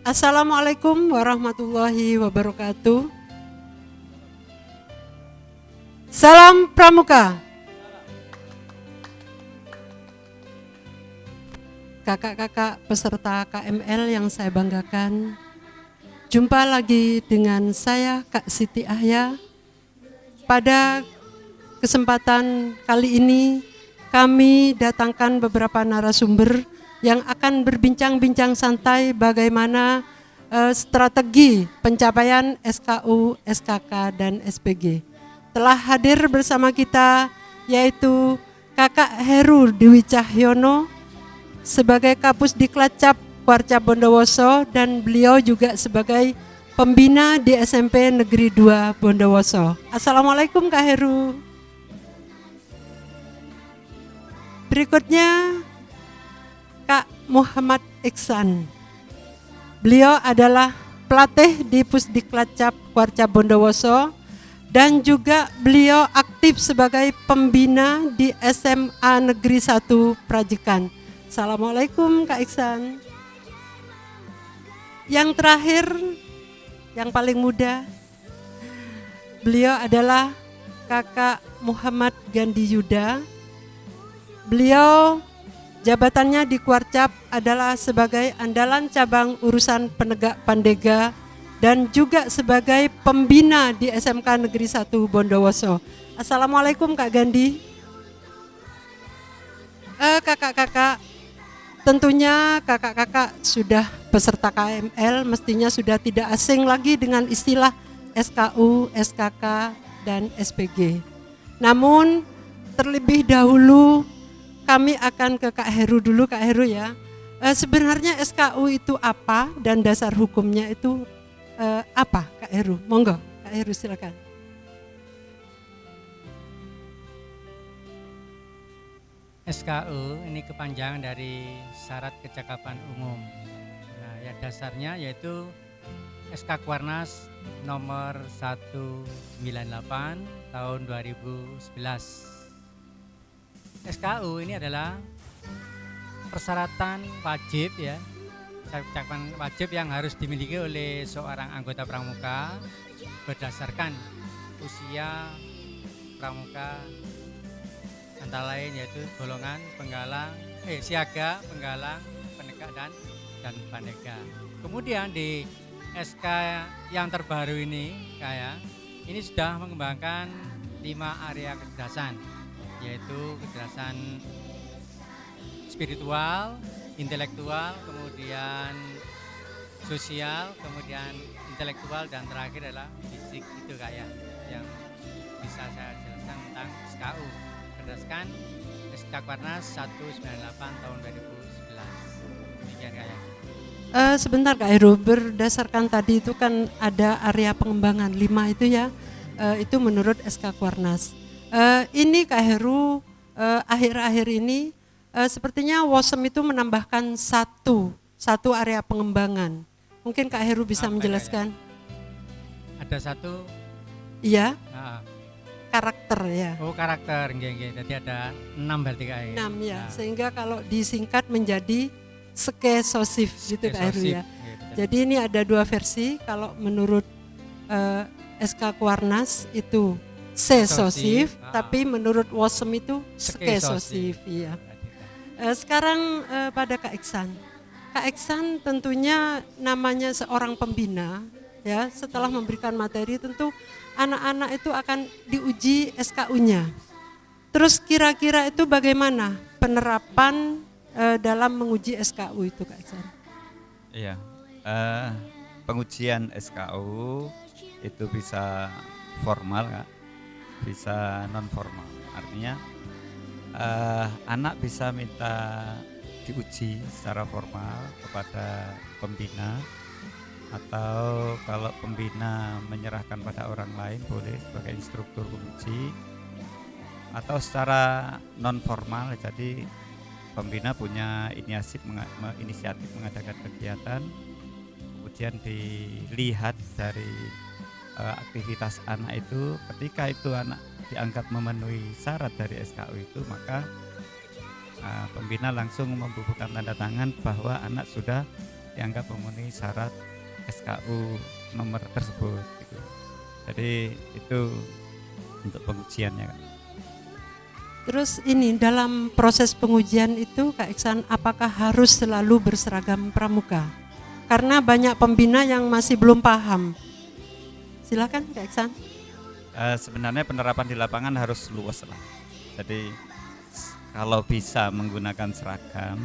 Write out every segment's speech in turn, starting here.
Assalamualaikum warahmatullahi wabarakatuh. Salam Pramuka. Kakak-kakak peserta KML yang saya banggakan, jumpa lagi dengan saya Kak Siti Ahya. Pada kesempatan kali ini kami datangkan beberapa narasumber yang akan berbincang-bincang santai bagaimana strategi pencapaian SKU, SKK, dan SPG. Telah hadir bersama kita yaitu Kakak Heru Dwi Cahyono sebagai Kapus Diklatcap Kuarca Bondowoso, dan beliau juga sebagai pembina di SMP Negeri 2 Bondowoso. Assalamualaikum Kak Heru. Berikutnya Kak Muhammad Iksan. Beliau adalah pelatih di Pusdiklatcap Kuarca Bondowoso dan juga beliau aktif sebagai pembina di SMA Negeri 1 Prajikan. Assalamualaikum Kak Iksan. Yang terakhir, yang paling muda, beliau adalah Kakak Muhammad Gandhi Yuda. Beliau jabatannya di Kuarcap adalah sebagai andalan cabang urusan penegak Pandega dan juga sebagai pembina di SMK Negeri 1 Bondowoso. Assalamualaikum Kak Gandhi. Kakak-kakak, tentunya kakak-kakak sudah peserta KML, mestinya sudah tidak asing lagi dengan istilah SKU, SKK, dan SPG. Namun terlebih dahulu kami akan ke Kak Heru dulu. Kak Heru ya, sebenarnya SKU itu apa dan dasar hukumnya itu apa Kak Heru? Monggo Kak Heru silakan. SKU ini kepanjangan dari syarat kecakapan umum. Nah, ya dasarnya yaitu SK Kuarnas nomor 198 tahun 2011. SKU ini adalah persyaratan wajib ya, kecakapan wajib yang harus dimiliki oleh seorang anggota pramuka berdasarkan usia pramuka antara lain yaitu golongan penggalang, siaga, penggalang, penegak dan pandega. Kemudian di SK yang terbaru ini ini sudah mengembangkan 5 area kecerdasan, yaitu kecerdasan spiritual, intelektual, kemudian sosial, kemudian intelektual, dan terakhir adalah fisik. Itu yang bisa saya jelaskan tentang SKU berdasarkan SK Kuarnas 198 tahun 2011. Demikian Sebentar Kak Heru, berdasarkan tadi itu kan ada area pengembangan 5 itu ya, itu menurut SK Kuarnas. Ini Kak Heru akhir-akhir ini sepertinya WOSEM itu menambahkan satu area pengembangan. Mungkin Kak Heru bisa menjelaskan. Ada satu. Iya. Karakter ya. Oh karakter, jadi ada 6 berarti Kak. 6 ya, sehingga kalau disingkat menjadi skesosif gitu Kak Heru ya. Jadi ini ada 2 versi, kalau menurut SK Kuarnas itu sesosif, tapi menurut WOSEM itu skesosif ya. Sekarang pada Kak Iksan. Kak Iksan tentunya namanya seorang pembina ya, setelah memberikan materi tentu anak-anak itu akan diuji SKU-nya. Terus kira-kira itu bagaimana penerapan dalam menguji SKU itu Kak Iksan? Iya, pengujian SKU itu bisa formal Kak, bisa non formal. Artinya anak bisa minta diuji secara formal kepada pembina, atau kalau pembina menyerahkan pada orang lain boleh sebagai instruktur penguji, atau secara non formal, jadi pembina punya inisiatif mengadakan kegiatan, kemudian dilihat dari aktivitas anak itu. Ketika itu anak dianggap memenuhi syarat dari SKU itu, maka pembina langsung membubuhkan tanda tangan bahwa anak sudah dianggap memenuhi syarat SKU nomor tersebut gitu. Jadi itu untuk pengujiannya, Kak. Terus ini dalam proses pengujian itu Kak Iksan, apakah harus selalu berseragam pramuka? Karena banyak pembina yang masih belum paham. Silakan Kak Iksan. Sebenarnya penerapan di lapangan harus luas lah. Jadi kalau bisa menggunakan seragam,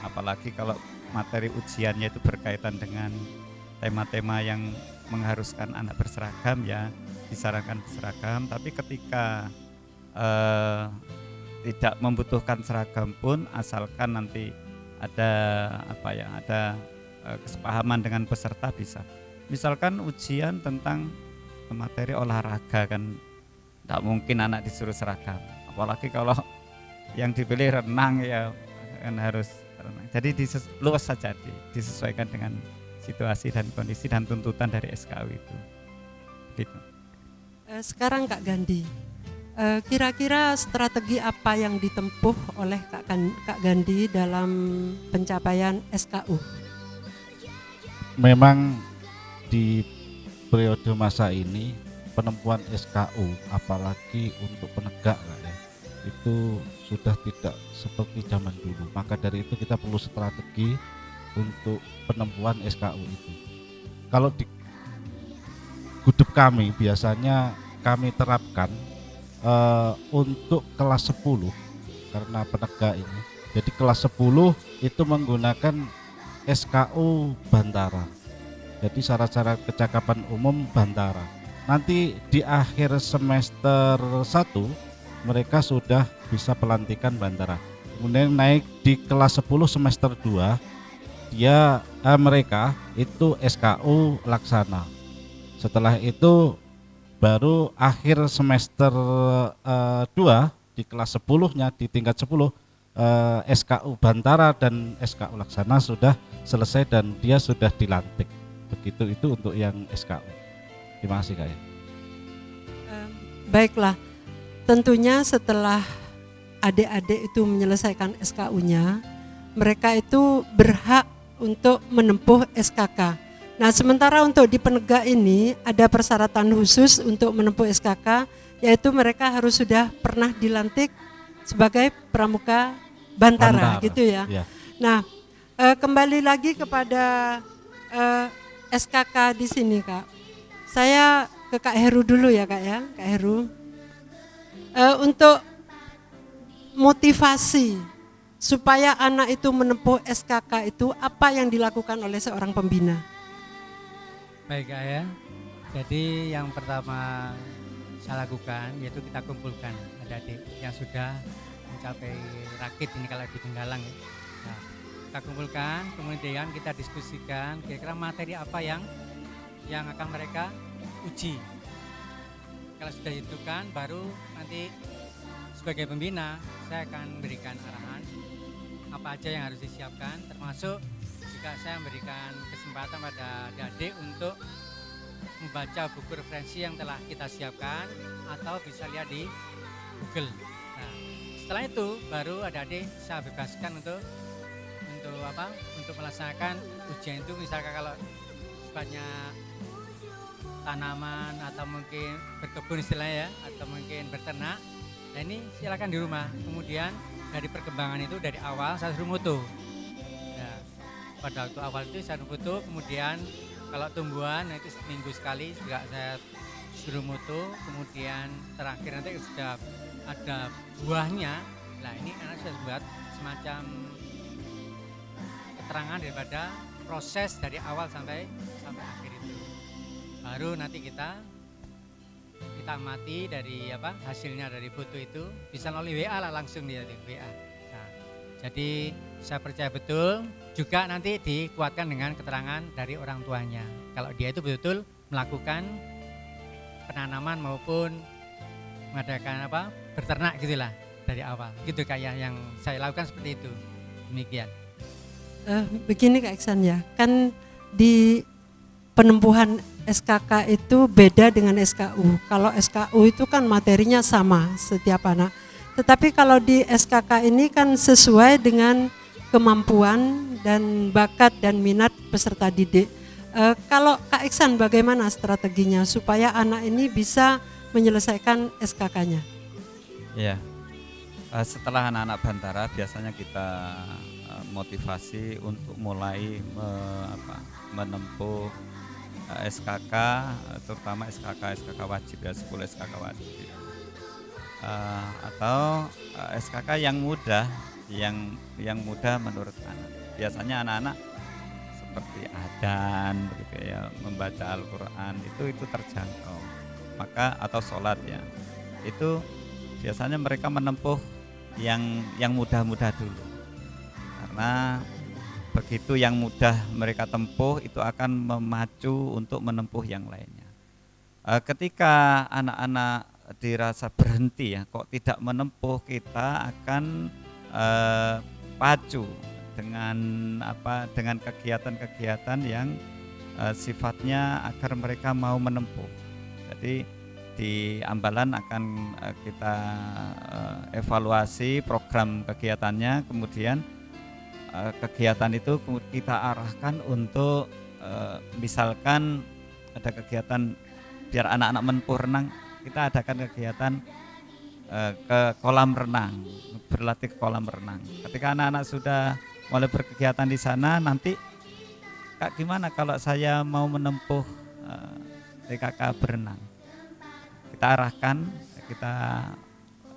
apalagi kalau materi ujiannya itu berkaitan dengan tema-tema yang mengharuskan anak berseragam, ya disarankan berseragam. Tapi ketika tidak membutuhkan seragam pun, asalkan nanti ada kesepahaman dengan peserta bisa. Misalkan ujian tentang materi olahraga kan tidak mungkin anak disuruh seragam, apalagi kalau yang dipilih renang, ya kan harus renang. Jadi luas saja, disesuaikan dengan situasi dan kondisi dan tuntutan dari SKU itu. Gitu. Sekarang Kak Gandhi, kira-kira strategi apa yang ditempuh oleh Kak Gandhi dalam pencapaian SKU? Memang di periode masa ini penempuan SKU, apalagi untuk penegak, ya, itu sudah tidak seperti zaman dulu. Maka dari itu kita perlu strategi untuk penempuan SKU itu. Kalau di Gudup kami biasanya kami terapkan untuk kelas 10 karena penegak ini. Jadi kelas 10 itu menggunakan SKU Bantara. Jadi syarat-syarat kecakapan umum Bantara. Nanti di akhir semester 1 mereka sudah bisa pelantikan Bantara. Kemudian naik di kelas 10 semester 2 mereka itu SKU Laksana. Setelah itu baru akhir semester 2 di kelas 10-nya di tingkat 10 SKU Bantara dan SKU Laksana sudah selesai dan dia sudah dilantik. Begitu itu untuk yang SKU. Terima kasih Kak. Baiklah, tentunya setelah adik-adik itu menyelesaikan SKU-nya, mereka itu berhak untuk menempuh SKK. Nah, sementara untuk di penegak ini ada persyaratan khusus untuk menempuh SKK, yaitu mereka harus sudah pernah dilantik sebagai pramuka Bantara. Gitu ya. Ya. Nah, kembali lagi kepada SKK di sini Kak. Saya ke Kak Heru dulu ya Kak ya, Kak Heru. Untuk motivasi supaya anak itu menempuh SKK itu apa yang dilakukan oleh seorang pembina? Baik Kak ya, jadi yang pertama saya lakukan yaitu kita kumpulkan adik-adik yang sudah mencapai rakit ini kalau di Tenggalang ya. Nah, kita kumpulkan, kemudian kita diskusikan kira-kira materi apa yang akan mereka uji. Kalau sudah ditentukan, baru nanti sebagai pembina saya akan berikan arahan apa aja yang harus disiapkan, termasuk juga saya memberikan kesempatan pada adik-adik untuk membaca buku referensi yang telah kita siapkan atau bisa lihat di Google. Nah, setelah itu baru adik-adik saya bebaskan untuk melaksanakan ujian itu. Misalkan kalau sifatnya tanaman atau mungkin berkebun istilahnya ya, atau mungkin berternak, nah ini silakan di rumah. Kemudian dari perkembangan itu dari awal saya suruh foto. Pada waktu awal itu saya foto, kemudian kalau tumbuhan nah itu seminggu sekali juga saya suruh foto, kemudian terakhir nanti sudah ada buahnya. Nah ini anak saya buat semacam keterangan daripada proses dari awal sampai akhir itu. Baru nanti kita amati dari hasilnya dari foto itu, bisa melalui WA lah langsung dia di WA. Nah, jadi saya percaya betul juga nanti dikuatkan dengan keterangan dari orang tuanya. Kalau dia itu betul-betul melakukan penanaman maupun mengadakan berternak gitulah dari awal. Gitu kayak yang saya lakukan seperti itu. Demikian. Begini Kak Iksan ya, kan di penempuhan SKK itu beda dengan SKU. Kalau SKU itu kan materinya sama setiap anak. Tetapi kalau di SKK ini kan sesuai dengan kemampuan dan bakat dan minat peserta didik. Kalau Kak Iksan bagaimana strateginya supaya anak ini bisa menyelesaikan SKK-nya? Ya, setelah anak-anak Bantara biasanya kita motivasi untuk mulai menempuh SKK, terutama SKK wajib ya, 10 SKK wajib. Atau SKK yang mudah, yang mudah menurut anak. Biasanya anak-anak seperti adzan begitu ya, membaca Al-Qur'an itu terjangkau. Maka atau sholat ya. Itu biasanya mereka menempuh yang mudah-mudah dulu. Karena begitu yang mudah mereka tempuh itu akan memacu untuk menempuh yang lainnya. Ketika anak-anak dirasa berhenti ya, kok tidak menempuh, kita akan pacu dengan kegiatan-kegiatan yang sifatnya agar mereka mau menempuh. Jadi di Ambalan akan kita evaluasi program kegiatannya, kemudian kegiatan itu kita arahkan untuk misalkan ada kegiatan biar anak-anak menempuh renang, kita adakan kegiatan ke kolam renang, berlatih ke kolam renang. Ketika anak-anak sudah mulai berkegiatan di sana, nanti Kak gimana kalau saya mau menempuh TKK berenang? Kita arahkan,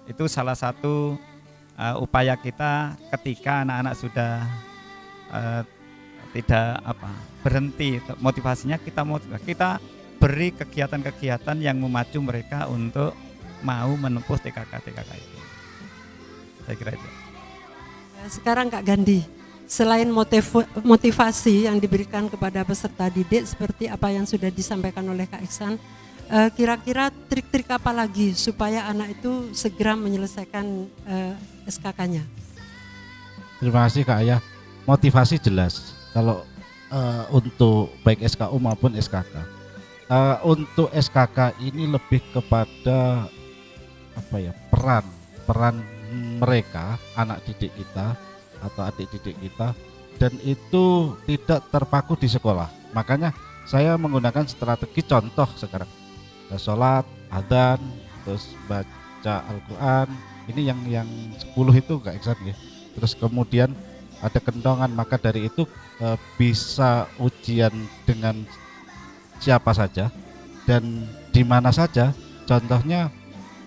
itu salah satu upaya kita ketika anak-anak sudah tidak berhenti motivasinya, kita beri kegiatan-kegiatan yang memacu mereka untuk mau menempuh TKK itu. Saya kira itu. Sekarang Kak Gandhi, selain motivasi yang diberikan kepada peserta didik seperti apa yang sudah disampaikan oleh Kak Iksan, kira-kira trik-trik apa lagi supaya anak itu segera menyelesaikan SKK-nya? Terima kasih Kak Ayah. Motivasi jelas kalau untuk baik SKU maupun SKK. Untuk SKK ini lebih kepada peran mereka, anak didik kita atau adik didik kita, dan itu tidak terpaku di sekolah. Makanya saya menggunakan strategi contoh sekarang, sholat, adzan, terus baca Al-Quran. Ini yang 10 itu Kak Iksan ya. Terus kemudian ada kendongan, maka dari itu bisa ujian dengan siapa saja dan di mana saja. Contohnya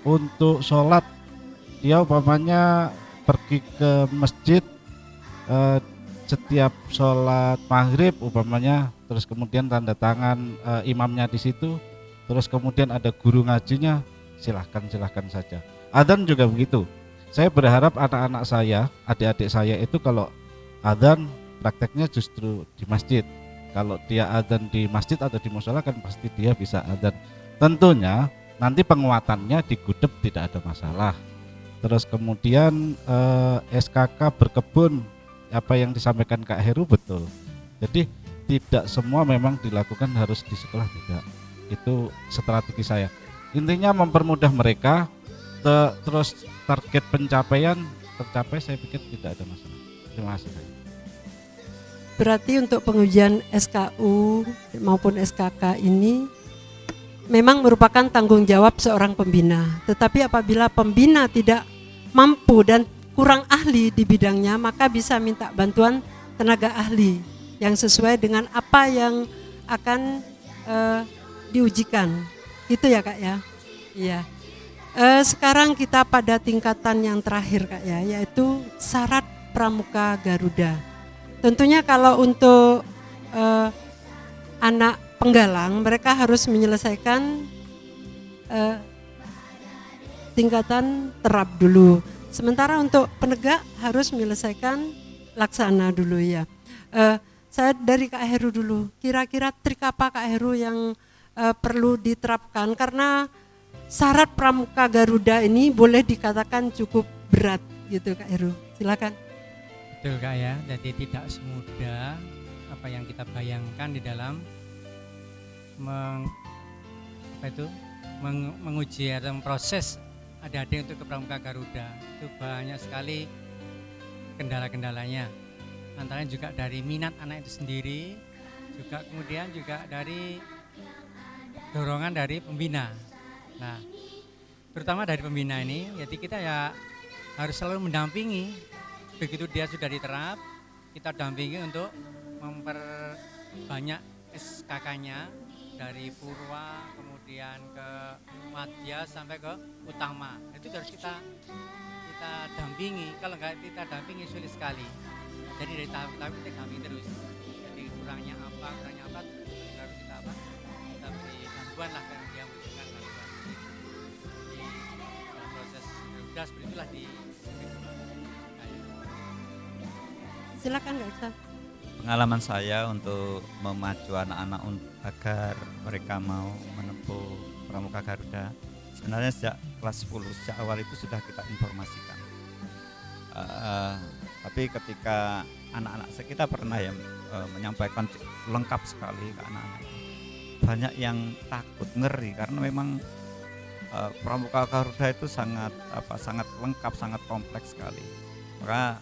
untuk sholat, dia umpamanya pergi ke masjid setiap sholat maghrib umpamanya, terus kemudian tanda tangan imamnya di situ, terus kemudian ada guru ngajinya, silahkan saja. Adzan juga begitu. Saya berharap anak-anak saya, adik-adik saya itu kalau adzan prakteknya justru di masjid. Kalau dia adzan di masjid atau di mushola kan pasti dia bisa adzan. Tentunya nanti penguatannya di gudeg tidak ada masalah. Terus kemudian SKK berkebun, apa yang disampaikan Kak Heru betul. Jadi tidak semua memang dilakukan harus di sekolah, tidak. Itu strategi saya. Intinya mempermudah mereka, terus target pencapaian tercapai, saya pikir tidak ada masalah. Terima kasih. Berarti untuk pengujian SKU maupun SKK ini memang merupakan tanggung jawab seorang pembina. Tetapi apabila pembina tidak mampu dan kurang ahli di bidangnya, maka bisa minta bantuan tenaga ahli yang sesuai dengan apa yang akan diujikan. Gitu ya Kak ya? Iya. Sekarang kita pada tingkatan yang terakhir Kak ya, yaitu syarat pramuka Garuda. Tentunya kalau untuk anak penggalang, mereka harus menyelesaikan tingkatan terap dulu. Sementara untuk penegak harus menyelesaikan laksana dulu ya. Saya dari Kak Heru dulu, kira-kira trik apa Kak Heru yang perlu diterapkan? Karena syarat pramuka Garuda ini boleh dikatakan cukup berat gitu Kak Heru, silakan. Betul Kak ya, jadi tidak semudah apa yang kita bayangkan di dalam menguji atau proses adik-adik untuk ke pramuka Garuda. Itu banyak sekali kendala-kendalanya. antara juga dari minat anak itu sendiri, juga kemudian juga dari dorongan dari pembina. Nah, terutama dari pembina ini, jadi kita ya harus selalu mendampingi. Begitu dia sudah diterap, kita dampingi untuk memperbanyak SKK-nya dari Purwa, kemudian ke Madya sampai ke Utama. Itu harus kita dampingi. Kalau nggak kita dampingi sulit sekali. Jadi dari tahap-tahap kita dampingi terus. Jadi kurangnya apa, baru kita kita beri bantuan lah karena dia membutuhkan bantuan. Jadi dalam proses sudah seperti itulah di Silakan Kak Iksan. Pengalaman saya untuk memacu anak-anak agar mereka mau menempuh Pramuka Garuda, sebenarnya sejak kelas 10, sejak awal itu sudah kita informasikan. Tapi ketika anak-anak kita pernah ya menyampaikan lengkap sekali ke anak-anak, banyak yang takut, ngeri karena memang Pramuka Garuda itu sangat lengkap, sangat kompleks sekali. Maka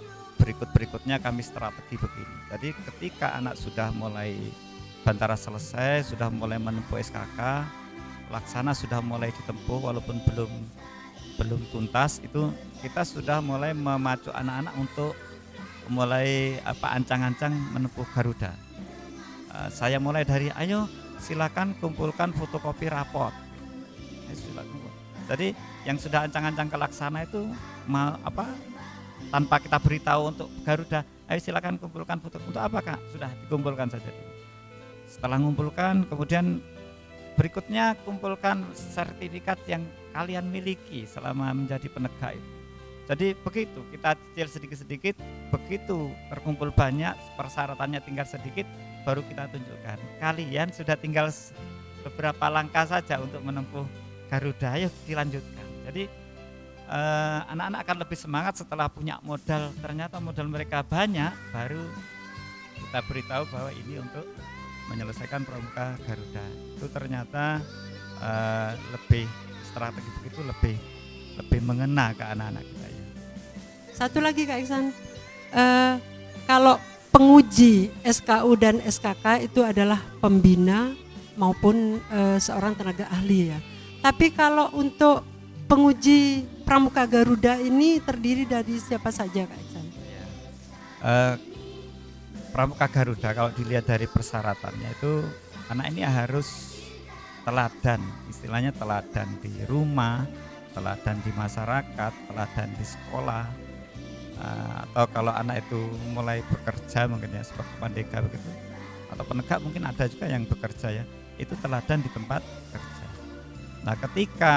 berikutnya kami strategi begini. Jadi ketika anak sudah mulai bantara selesai, sudah mulai menempuh SKK, laksana sudah mulai ditempuh walaupun belum tuntas, itu kita sudah mulai memacu anak-anak untuk mulai ancang-ancang menempuh Garuda. Saya mulai dari ayo silakan kumpulkan fotokopi rapot. Silakan. Jadi yang sudah ancang-ancang ke laksana itu tanpa kita beritahu untuk Garuda, ayo silakan kumpulkan foto. Untuk apa Kak? Sudah dikumpulkan saja. Setelah mengumpulkan, kemudian berikutnya kumpulkan sertifikat yang kalian miliki selama menjadi penegak itu. Jadi begitu kita cicil sedikit-sedikit, begitu terkumpul banyak, persyaratannya tinggal sedikit, baru kita tunjukkan. Kalian sudah tinggal beberapa langkah saja untuk menempuh Garuda, ayo dilanjutkan. Jadi anak-anak akan lebih semangat setelah punya modal, ternyata modal mereka banyak, baru kita beritahu bahwa ini untuk menyelesaikan Pramuka Garuda. Itu ternyata lebih strategi begitu, lebih mengena ke anak-anak kita ya. Satu lagi Kak Iksan, kalau penguji SKU dan SKK itu adalah pembina maupun seorang tenaga ahli ya. Tapi kalau untuk penguji Pramuka Garuda ini terdiri dari siapa saja Kak Iksan? Pramuka Garuda kalau dilihat dari persyaratannya itu anak ini harus teladan, istilahnya teladan di rumah, teladan di masyarakat, teladan di sekolah, atau kalau anak itu mulai bekerja mungkin ya seperti pandega begitu, atau penegak mungkin ada juga yang bekerja ya, itu teladan di tempat kerja. Nah ketika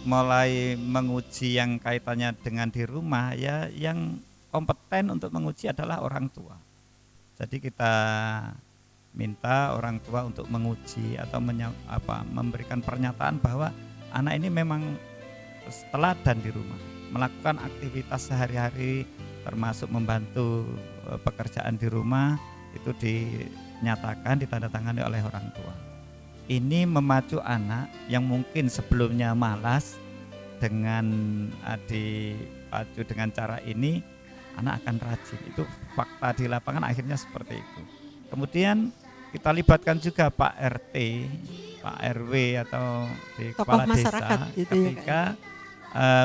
mulai menguji yang kaitannya dengan di rumah ya, yang kompeten untuk menguji adalah orang tua. Jadi kita minta orang tua untuk menguji atau memberikan pernyataan bahwa anak ini memang teladan di rumah, melakukan aktivitas sehari-hari termasuk membantu pekerjaan di rumah, itu dinyatakan, ditandatangani oleh orang tua. Ini memacu anak yang mungkin sebelumnya malas, dengan dipacu dengan cara ini anak akan rajin. Itu fakta di lapangan akhirnya seperti itu. Kemudian kita libatkan juga Pak RT, Pak RW atau di kepala desa gitu ketika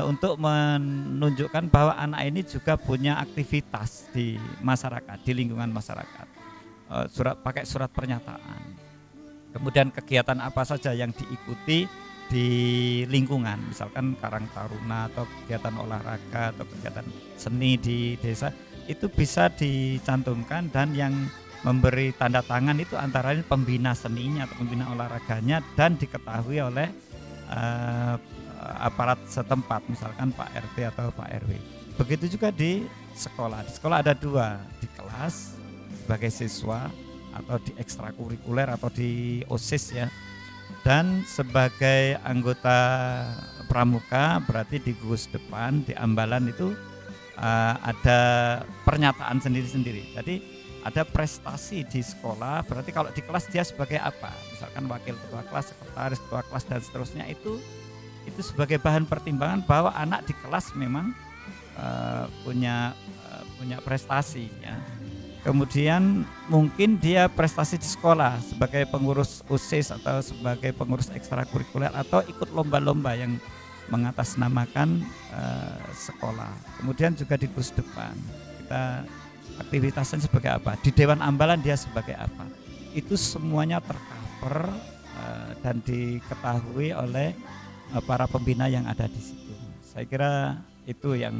untuk menunjukkan bahwa anak ini juga punya aktivitas di masyarakat, di lingkungan masyarakat. Pakai surat pernyataan. Kemudian kegiatan apa saja yang diikuti di lingkungan, misalkan Karang Taruna atau kegiatan olahraga atau kegiatan seni di desa, itu bisa dicantumkan, dan yang memberi tanda tangan itu antara lain pembina seninya atau pembina olahraganya, dan diketahui oleh aparat setempat, misalkan Pak RT atau Pak RW. Begitu juga di sekolah. Di sekolah ada dua, di kelas sebagai siswa atau di ekstrakurikuler atau di OSIS ya, dan sebagai anggota pramuka berarti di gugus depan, di ambalan itu ada pernyataan sendiri-sendiri. Jadi ada prestasi di sekolah, berarti kalau di kelas dia sebagai apa, misalkan wakil ketua kelas, sekretaris ketua kelas dan seterusnya, itu sebagai bahan pertimbangan bahwa anak di kelas memang punya punya prestasi ya. Kemudian mungkin dia prestasi di sekolah sebagai pengurus OSIS atau sebagai pengurus ekstrakurikuler atau ikut lomba-lomba yang mengatasnamakan sekolah. Kemudian juga di Gus Depan kita aktivitasnya sebagai apa, di Dewan Ambalan dia sebagai apa, itu semuanya tercover dan diketahui oleh para pembina yang ada di situ. Saya kira itu yang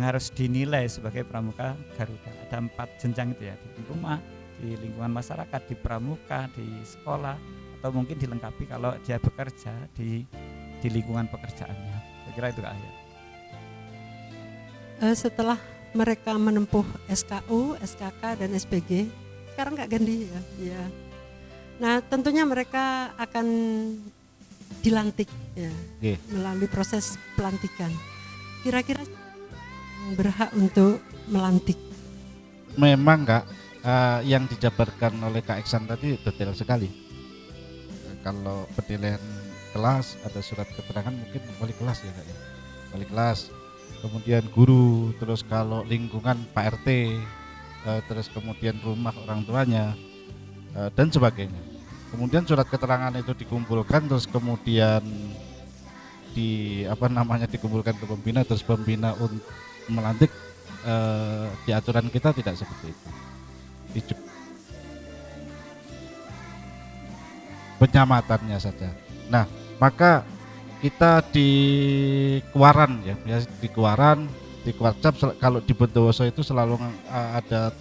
harus dinilai sebagai pramuka Garuda. Ada 4 jenjang itu ya, di rumah, di lingkungan masyarakat, di pramuka, di sekolah, atau mungkin dilengkapi kalau dia bekerja di lingkungan pekerjaannya. Saya kira itu Kak Aya. Setelah mereka menempuh SKU, SKK, dan SPG, sekarang Kak Gandhi ya. Nah tentunya mereka akan dilantik ya, melalui proses pelantikan. Kira-kira berhak untuk melantik? Memang Kak, yang dijabarkan oleh Kak Iksan tadi detail sekali. Kalau penilaian kelas ada surat keterangan mungkin wali kelas ya Kak ya, wali kelas, kemudian guru, terus kalau lingkungan Pak RT, terus kemudian rumah orang tuanya dan sebagainya. Kemudian surat keterangan itu dikumpulkan, terus kemudian dikumpulkan ke pembina, terus pembina untuk melantik. Di aturan kita tidak seperti itu. Penyamatannya saja. Nah, maka kita di Kuaran ya, di Kuaran, di Kuarcap, kalau di Bondowoso itu selalu ada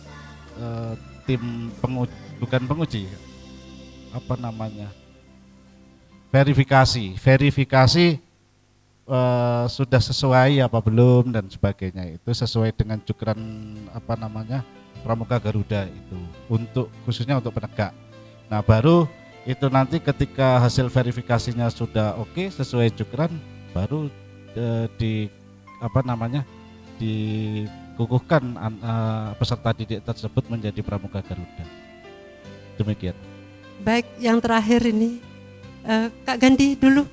tim penguji, verifikasi sudah sesuai apa belum dan sebagainya. Itu sesuai dengan cukran Pramuka Garuda itu, khususnya untuk penegak. Nah baru itu nanti ketika hasil verifikasinya sudah oke, sesuai cukran, baru dikukuhkan peserta didik tersebut menjadi Pramuka Garuda. Demikian. Baik, yang terakhir ini Kak Gandhi dulu.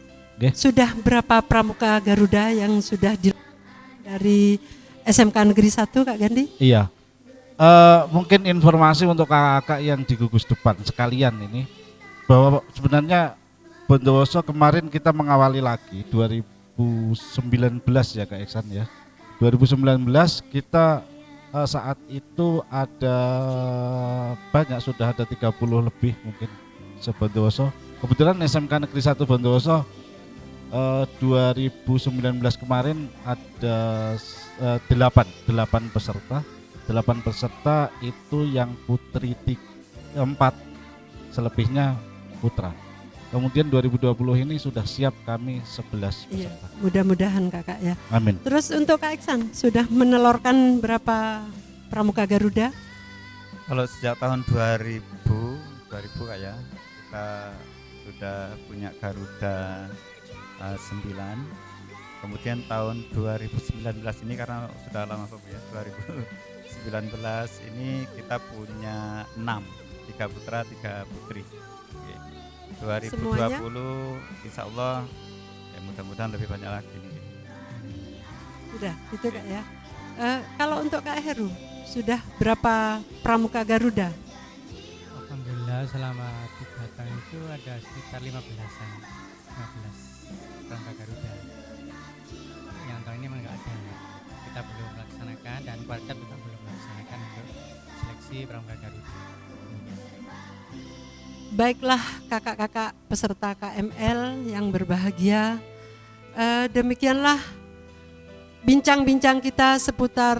Sudah berapa Pramuka Garuda yang sudah dari SMK Negeri 1 Kak Gandhi? Iya. Mungkin informasi untuk kakak yang di gugus depan sekalian ini, bahwa sebenarnya Bondowoso kemarin kita mengawali lagi 2019 ya Kak Iksan ya. 2019 kita saat itu ada banyak, sudah ada 30 lebih mungkin se-Bondowoso. Kebetulan SMK Negeri 1 Bondowoso 2019 kemarin ada 8 peserta. 8 peserta itu yang putri 4, selebihnya putra. Kemudian 2020 ini sudah siap kami 11 peserta. Iya, mudah-mudahan Kakak ya. Amin. Terus untuk Kak Iksan sudah menelurkan berapa Pramuka Garuda? Kalau sejak tahun 2000 Kak ya, kita sudah punya Garuda 9. Kemudian tahun 2019 ini karena sudah lama ya, 2019 ini kita punya 6, 3 putra 3 putri. 2020 semuanya? Insya Allah ya mudah-mudahan lebih banyak lagi. Sudah, itu Kak ya. Kalau untuk Kak Heru sudah berapa Pramuka Garuda? Alhamdulillah selama 3 tahun itu ada sekitar 15 Pramuka Garuda. Yang tahun ini memang nggak ada. Kita belum melaksanakan dan Kuarcap juga belum melaksanakan untuk seleksi Pramuka Garuda. Baiklah kakak-kakak peserta KML yang berbahagia, demikianlah bincang-bincang kita seputar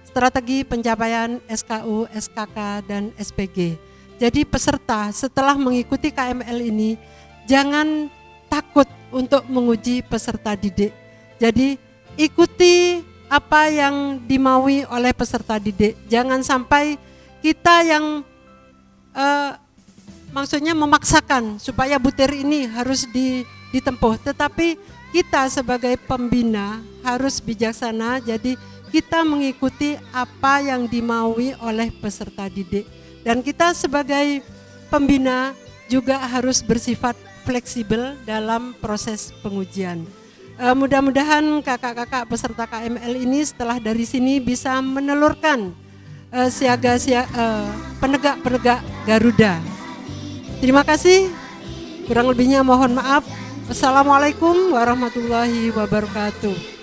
strategi pencapaian SKU, SKK, dan SPG. Jadi peserta setelah mengikuti KML ini jangan takut untuk menguji peserta didik. Jadi ikuti apa yang dimaui oleh peserta didik. Jangan sampai kita yang maksudnya memaksakan supaya butir ini harus ditempuh, tetapi kita sebagai pembina harus bijaksana. Jadi kita mengikuti apa yang dimaui oleh peserta didik, dan kita sebagai pembina juga harus bersifat fleksibel dalam proses pengujian. Mudah-mudahan kakak-kakak peserta KML ini setelah dari sini bisa menelurkan penegak-penegak Garuda. Terima kasih. Kurang lebihnya mohon maaf. Wassalamualaikum warahmatullahi wabarakatuh.